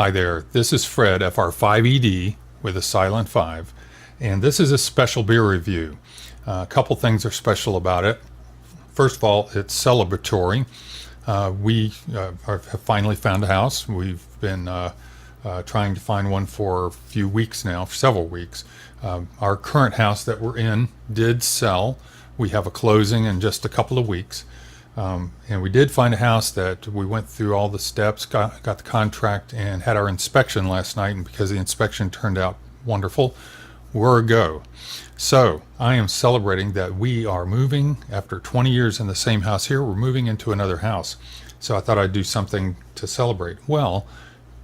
Hi there, this is Fred, FR5ED with a silent 5, and this is a special beer review. A couple things are special about it. First of all, it's celebratory. We have finally found a house. We've been trying to find one for a few weeks now, for several weeks. Our current house that we're in did sell. We have a closing in just a couple of weeks. And we did find a house that we went through all the steps, got the contract, and had our inspection last night. And because the inspection turned out wonderful, we're a go. So I am celebrating that we are moving after 20 years in the same house here. We're moving into another house. So I thought I'd do something to celebrate. Well,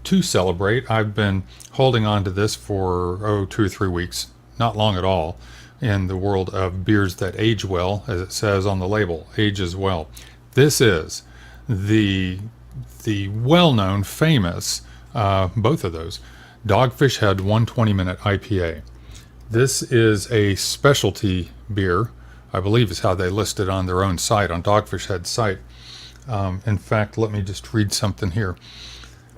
to celebrate, I've been holding on to this for 2 or 3 weeks, not long at all, in the world of beers that age well, as it says on the label, ages well. This is the well-known, famous, both of those, Dogfish Head 120-minute IPA. This is a specialty beer, I believe is how they list it on their own site, on Dogfish Head's site. In fact, let me just read something here.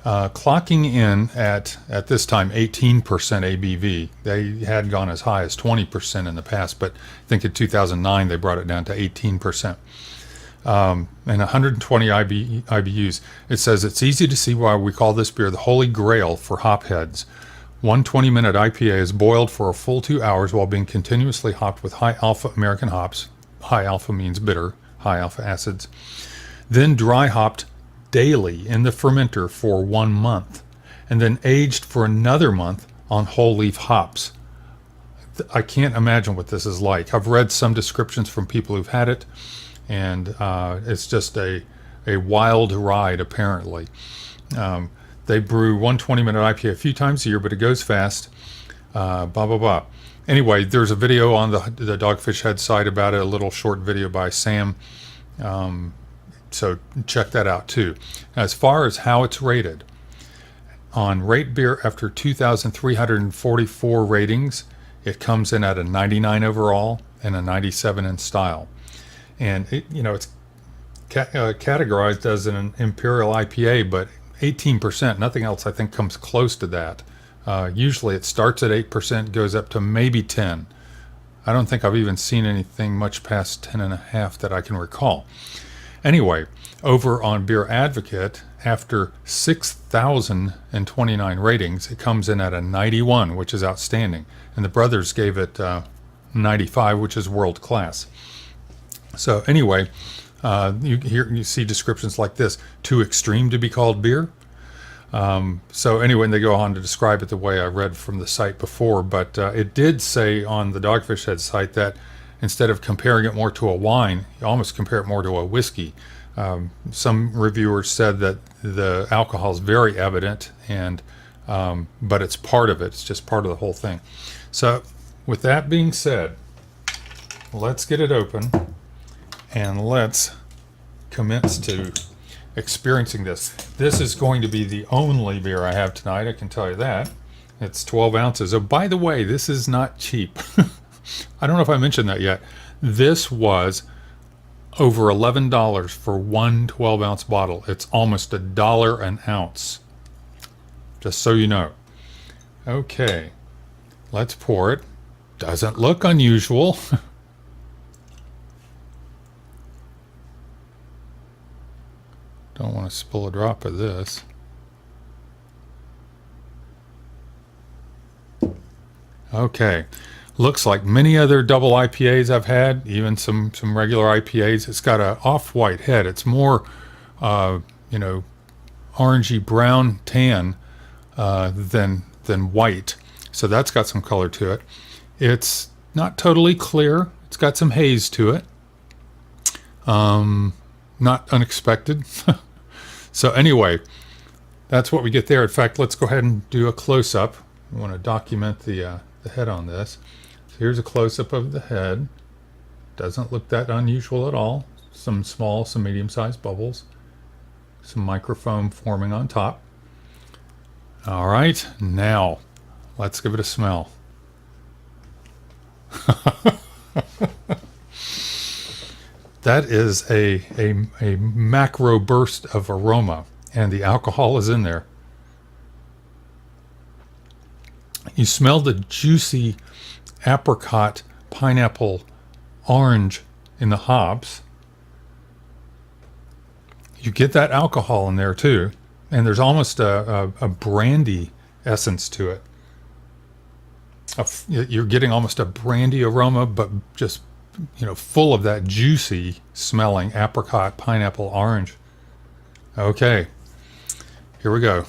Clocking in at this time 18% ABV. They had gone as high as 20% in the past, but I think in 2009 they brought it down to 18%. And 120 IBUs. It says it's easy to see why we call this beer the holy grail for hopheads. 120-minute IPA is boiled for a full 2 hours while being continuously hopped with high alpha American hops. High alpha means bitter, high alpha acids. Then dry hopped daily in the fermenter for 1 month, and then aged for another month on whole leaf hops. I can't imagine what this is like. I've read some descriptions from people who've had it, and it's just a wild ride, apparently. They brew 120-minute IPA a few times a year, but it goes fast. Blah, blah, blah. Anyway, there's a video on the Dogfish Head site about it, a little short video by Sam. So check that out too. As far as how it's rated, on Rate Beer after 2,344 ratings, it comes in at a 99 overall and a 97 in style. And it's categorized as an imperial IPA, but 18%, nothing else I think comes close to that. Usually it starts at 8%, goes up to maybe 10. I don't think I've even seen anything much past 10.5 that I can recall. Anyway, over on Beer Advocate, after 6,029 ratings, it comes in at a 91, which is outstanding. And the brothers gave it 95, which is world class. So anyway, you see descriptions like this: too extreme to be called beer. So anyway, and they go on to describe it the way I read from the site before. But it did say on the Dogfish Head site that instead of comparing it more to a wine, you almost compare it more to a whiskey. Some reviewers said that the alcohol is very evident, and but it's part of it. It's just part of the whole thing. So with that being said, let's get it open and let's commence to experiencing this. This is going to be the only beer I have tonight, I can tell you that. It's 12 ounces. Oh, by the way, this is not cheap. I don't know if I mentioned that yet. This was over $11 for one 12-ounce bottle. It's almost $1 an ounce. Just so you know. Okay, let's pour it. Doesn't look unusual. Don't want to spill a drop of this. Okay. Looks like many other double IPAs I've had, even some regular IPAs. It's got an off-white head. It's more, orangey brown tan than white. So that's got some color to it. It's not totally clear. It's got some haze to it. Not unexpected. So anyway, that's what we get there. In fact, let's go ahead and do a close-up. I want to document the head on this. Here's a close-up of the head. Doesn't look that unusual at all. Some small, some medium-sized bubbles. Some microfoam forming on top. All right, now let's give it a smell. That is a macro burst of aroma, and the alcohol is in there. You smell the juicy apricot, pineapple, orange in the hops. You get that alcohol in there too, and there's almost a brandy essence to it. You're getting almost a brandy aroma, but just, full of that juicy smelling apricot, pineapple, orange. Okay, here we go.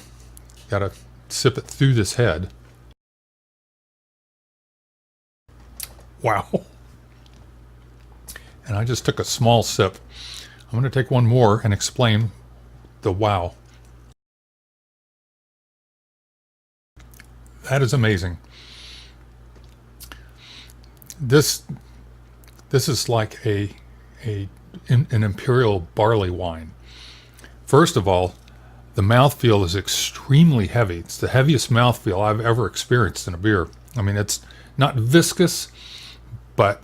Gotta sip it through this head. Wow. And I just took a small sip. I'm going to take one more and explain the wow. That is amazing. This is like an imperial barley wine. First of all, the mouthfeel is extremely heavy. It's the heaviest mouthfeel I've ever experienced in a beer. I mean, it's not viscous, but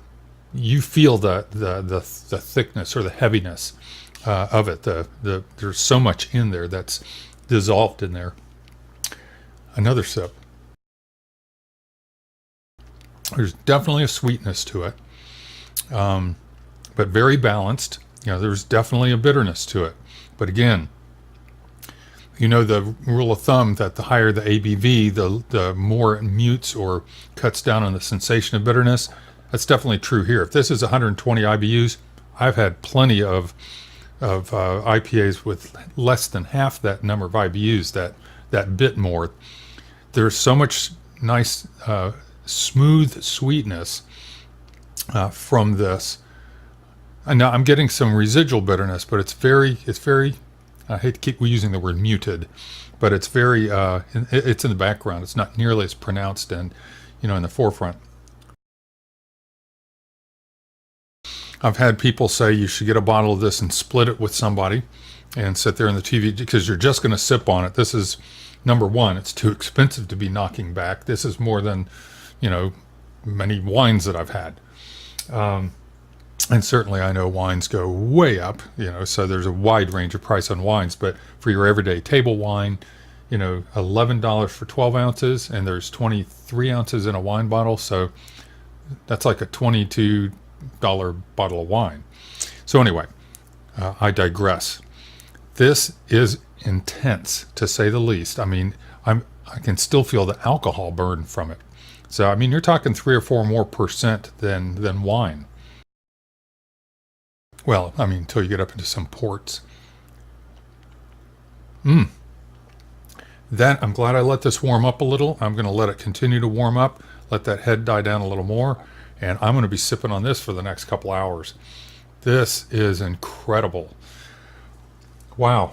you feel the thickness or the heaviness of it. There's so much in there that's dissolved in there. Another sip. There's definitely a sweetness to it, but very balanced. There's definitely a bitterness to it. But again, the rule of thumb that the higher the ABV, the more it mutes or cuts down on the sensation of bitterness. That's definitely true here. If this is 120 IBUs, I've had plenty of IPAs with less than half that number of IBUs, that bit more. There's so much nice smooth sweetness from this. And now I'm getting some residual bitterness, but it's very, I hate to keep using the word muted, but it's very, it's in the background. It's not nearly as pronounced and, in the forefront. I've had people say you should get a bottle of this and split it with somebody and sit there in the TV because you're just going to sip on it. This is, number one, it's too expensive to be knocking back. This is more than, many wines that I've had. And certainly I know wines go way up, so there's a wide range of price on wines. But for your everyday table wine, $11 for 12 ounces, and there's 23 ounces in a wine bottle. So that's like a $22 bottle of wine. So anyway, I digress. This is intense, to say the least. I mean, I can still feel the alcohol burn from it. So, I mean, you're talking 3 or 4 more percent than wine. Well, I mean, until you get up into some ports. That, I'm glad I let this warm up a little. I'm going to let it continue to warm up, let that head die down a little more, and I'm going to be sipping on this for the next couple hours. This is incredible. Wow.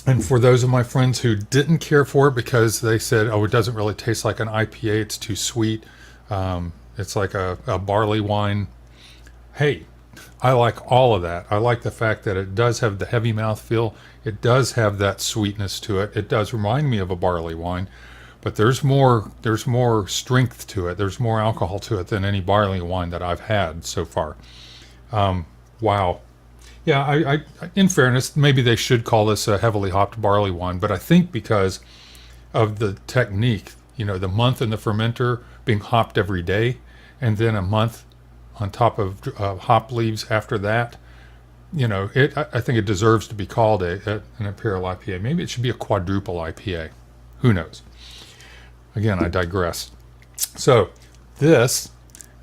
And for those of my friends who didn't care for it because they said, oh, it doesn't really taste like an IPA, it's too sweet, it's like a barley wine. Hey, I like all of that. I like the fact that it does have the heavy mouthfeel. It does have that sweetness to it. It does remind me of a barley wine, but there's more strength to it. There's more alcohol to it than any barley wine that I've had so far. Wow. Yeah, I in fairness, maybe they should call this a heavily hopped barley wine, but I think because of the technique, the month in the fermenter being hopped every day, and then a month on top of hop leaves after that, I think it deserves to be called an imperial IPA. Maybe it should be a quadruple IPA. Who knows? Again, I digress. So this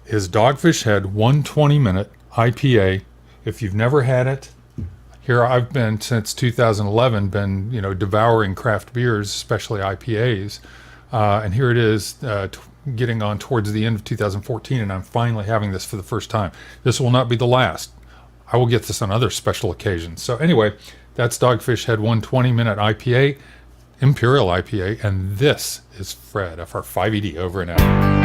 is Dogfish Head 120-minute IPA. If you've never had it, here I've been since 2011, been devouring craft beers, especially IPAs, and here it is, getting on towards the end of 2014, and I'm finally having this for the first time. This will not be the last. I will get this on other special occasions. So anyway, that's Dogfish Head 120-minute IPA, Imperial IPA, and this is Fred, FR5ED, over and out.